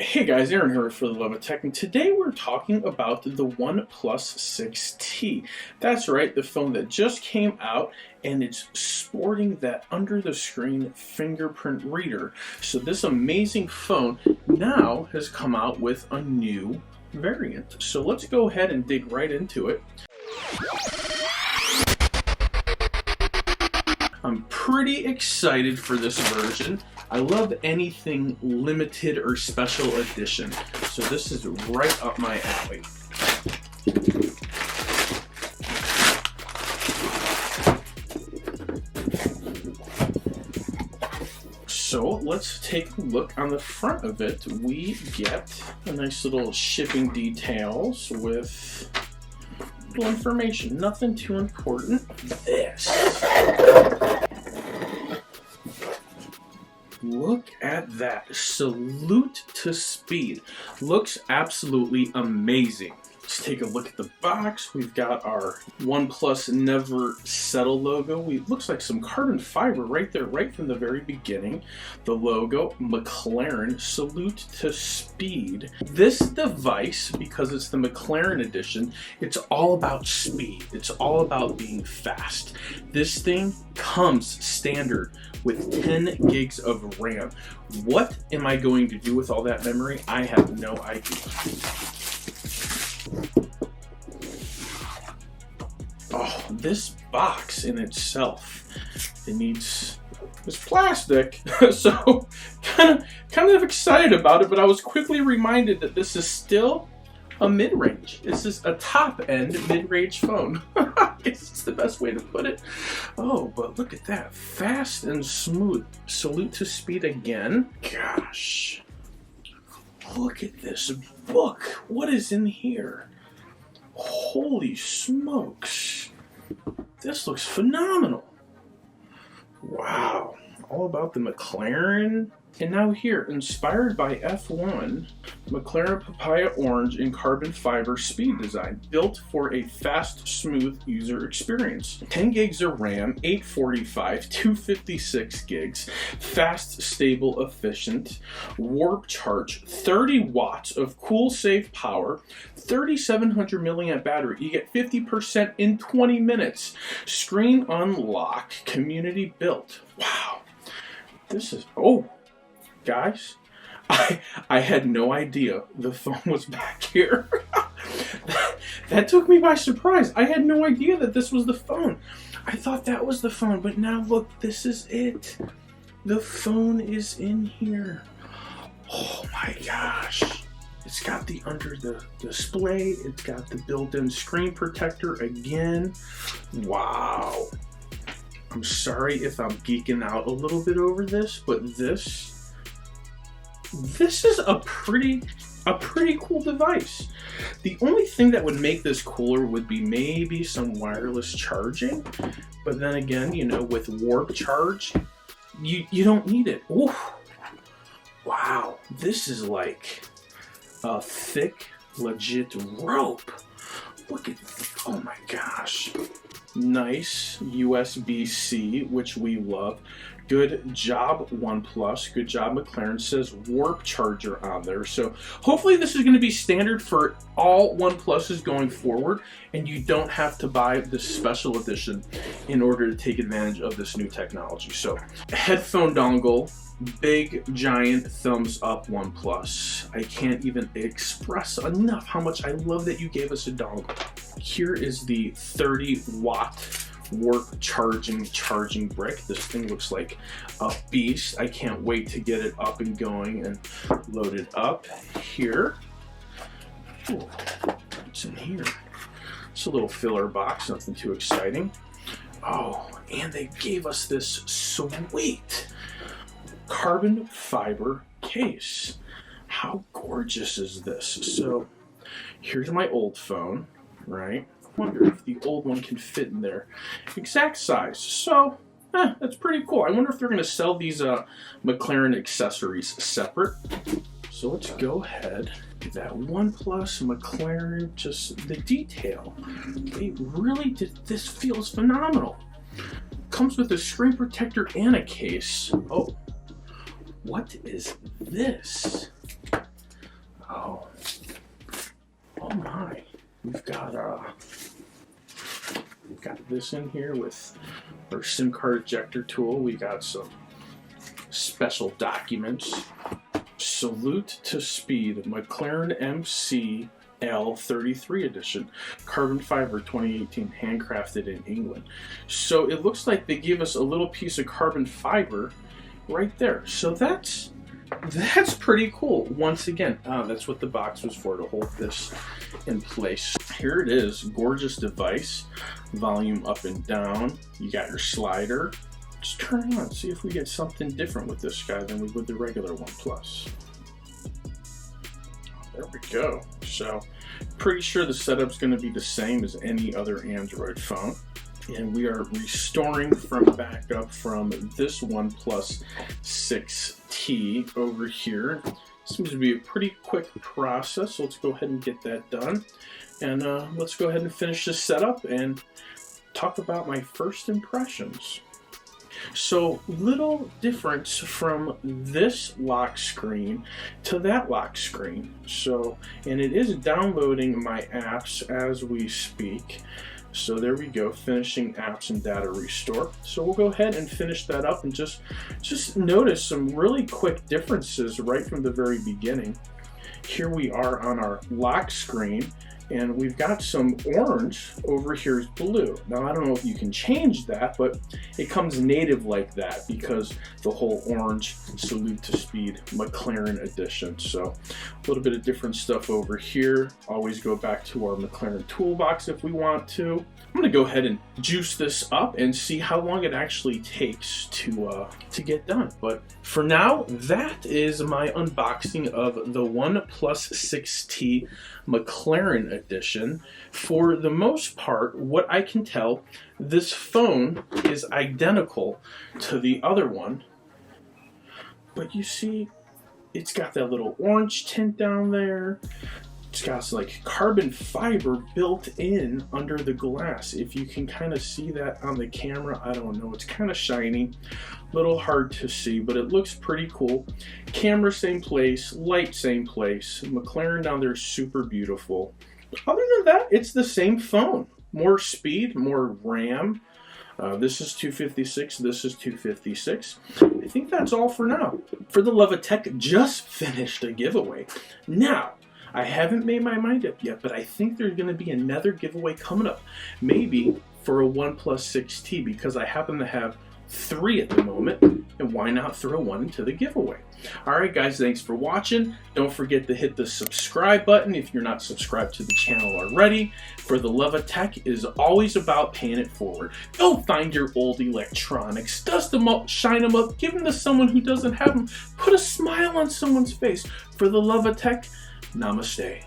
Hey guys, Aaron here for the Love of Tech, and today we're talking about the OnePlus 6T. That's right, the phone that just came out, and it's sporting that under-the-screen fingerprint reader. So this amazing phone now has come out with a new variant. So let's go ahead and dig right into it. I'm pretty excited for this version. I love anything limited or special edition, so this is right up my alley. So let's take a look on the front of it. We get a nice little shipping details with little information, nothing too important. This. Look at that. Salute to speed. Looks absolutely amazing. Let's take a look at the box. We've got our OnePlus Never Settle logo. It looks like some carbon fiber right there, right from the very beginning. The logo, McLaren, salute to speed. This device, because it's the McLaren edition, it's all about speed. It's all about being fast. This thing comes standard with 10 gigs of RAM. What am I going to do with all that memory? I have no idea. Oh, this box in itself, it's plastic, so kind of excited about it, but I was quickly reminded that this is still a mid-range. This is a top-end mid-range phone. I guess it's the best way to put it. Oh, but look at that. Fast and smooth. Salute to speed again. Gosh. Look at this book. What is in here? Holy smokes. This looks phenomenal. Wow. All about the McLaren. And now here, inspired by F1, McLaren Papaya Orange in carbon fiber speed design, built for a fast, smooth user experience. 10 gigs of RAM, 845, 256 gigs, fast, stable, efficient, warp charge, 30 watts of cool, safe power, 3,700 milliamp battery. You get 50% in 20 minutes. Screen unlock, community built. Wow. This is, oh. Guys, I had no idea the phone was back here. That took me by surprise. I had no idea that this was the phone. I thought that was the phone, but now look, this is it. The phone is in here. Oh my gosh. It's got the under the display. It's got the built-in screen protector again. Wow. I'm sorry if I'm geeking out a little bit over this, but this is a pretty cool device. The only thing that would make this cooler would be maybe some wireless charging, but then again, you know, with Warp Charge, you don't need it. Ooh. Wow, this is like a thick, legit rope. Look at, oh my gosh. Nice USB-C, which we love. Good job, OnePlus. Good job, McLaren. Says Warp Charger on there. So hopefully this is going to be standard for all OnePluses going forward, and you don't have to buy the special edition in order to take advantage of this new technology. So headphone dongle, big giant thumbs up, OnePlus. I can't even express enough how much I love that you gave us a dongle. Here is the 30-watt Warp charging brick. This thing looks like a beast. I can't wait to get it up and going and loaded up here. Ooh, what's in here? It's a little filler box, nothing too exciting. Oh, and they gave us this sweet carbon fiber case. How gorgeous is this? So here's my old phone, right? Wonder if the old one can fit in there. Exact size. So, that's pretty cool. I wonder if they're going to sell these McLaren accessories separate. So let's go ahead. That OnePlus, McLaren, just the detail. They really did. This feels phenomenal. Comes with a screen protector and a case. Oh, what is this? this in here with our SIM card ejector tool. We got some special documents. Salute to Speed, McLaren MC L33 edition, carbon fiber 2018, handcrafted in England. So it looks like they gave us a little piece of carbon fiber right there. So that's pretty cool. Once again, that's what the box was for, to hold this in place. Here it is, gorgeous device, volume up and down. You got your slider. Just turn it on, see if we get something different with this guy than we would the regular OnePlus. There we go. So, pretty sure the setup's going to be the same as any other Android phone. And we are restoring from backup from this OnePlus 6T over here. Seems to be a pretty quick process, so let's go ahead and get that done. And let's go ahead and finish this setup and talk about my first impressions. So, little difference from this lock screen to that lock screen. So, and it is downloading my apps as we speak. So there we go, finishing apps and data restore. So we'll go ahead and finish that up and just notice some really quick differences right from the very beginning. Here we are on our lock screen, and we've got some orange over here is blue. Now I don't know if you can change that, but it comes native like that because the whole orange Salute to Speed McLaren edition. So a little bit of different stuff over here. Always go back to our McLaren toolbox if we want to. I'm gonna go ahead and juice this up and see how long it actually takes to get done. But for now, that is my unboxing of the OnePlus 6T McLaren edition. For the most part, what I can tell, this phone is identical to the other one. But you see, it's got that little orange tint down there. It's got like carbon fiber built in under the glass. If you can kind of see that on the camera, I don't know. It's kind of shiny, a little hard to see, but it looks pretty cool. Camera same place, light same place. McLaren down there is super beautiful. Other than that, it's the same phone. More speed, more RAM. This is 256, this is 256. I think that's all for now. For the Love of Tech, just finished a giveaway. Now, I haven't made my mind up yet, but I think there's going to be another giveaway coming up. Maybe for a OnePlus 6T, because I happen to have 3 at the moment, and why not throw one into the giveaway? Alright guys, thanks for watching. Don't forget to hit the subscribe button if you're not subscribed to the channel already. For the Love of Tech is always about paying it forward. Go find your old electronics, dust them up, shine them up, give them to someone who doesn't have them, put a smile on someone's face. For the Love of Tech, namaste.